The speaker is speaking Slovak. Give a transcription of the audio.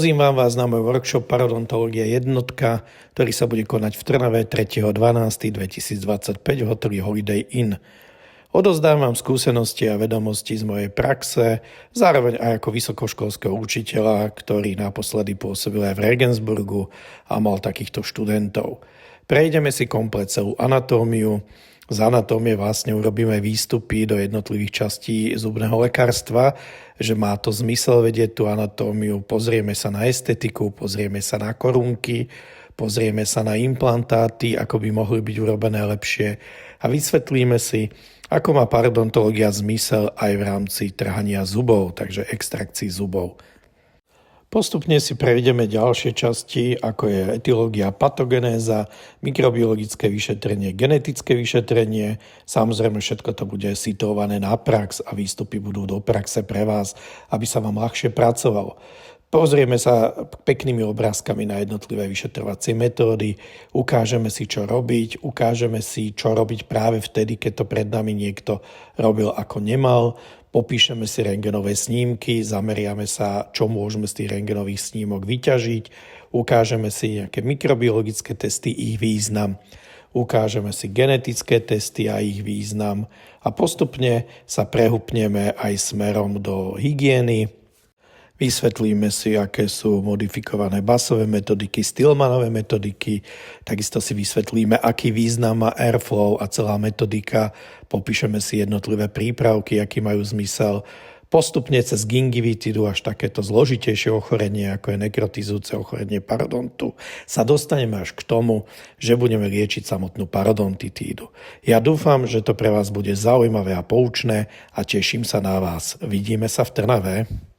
Pozývam vás na môj workshop Parodontológia jednotka, ktorý sa bude konať v Trnave 3.12.2025 v hoteli Holiday Inn. Odovzdám vám skúsenosti a vedomosti z mojej praxe, zároveň aj ako vysokoškolského učiteľa, ktorý naposledy pôsobil aj v Regensburgu a mal takýchto študentov. Prejdeme si komplet celú anatómiu. Z anatómie vlastne urobíme výstupy do jednotlivých častí zubného lekárstva, že má to zmysel vedieť tú anatómiu, pozrieme sa na estetiku, pozrieme sa na korunky, pozrieme sa na implantáty, ako by mohli byť urobené lepšie a vysvetlíme si, ako má parodontológia zmysel aj v rámci trhania zubov, takže extrakcií zubov. Postupne si prejdeme ďalšie časti, ako je etológia, patogenéza, mikrobiologické vyšetrenie, genetické vyšetrenie. Samozrejme, všetko to bude situované na prax a výstupy budú do praxe pre vás, aby sa vám ľahšie pracovalo. Pozrieme sa peknými obrázkami na jednotlivé vyšetrovacie metódy, ukážeme si, čo robiť, ukážeme si, čo robiť práve vtedy, keď to pred nami niekto robil ako nemal. Popíšeme si rentgenové snímky, zameriame sa, čo môžeme z tých rentgenových snímok vyťažiť, ukážeme si nejaké mikrobiologické testy, ich význam, ukážeme si genetické testy a ich význam a postupne sa prehupneme aj smerom do hygieny. Vysvetlíme si, aké sú modifikované Bassové metodiky, Stillmanové metodiky, takisto si vysvetlíme, aký význam má Airflow a celá metodika, popíšeme si jednotlivé prípravky, aký majú zmysel, postupne cez gingivitidu až takéto zložitejšie ochorenie, ako je nekrotizujúce ochorenie parodontu, sa dostaneme až k tomu, že budeme liečiť samotnú parodontitídu. Ja dúfam, že to pre vás bude zaujímavé a poučné a teším sa na vás. Vidíme sa v Trnave.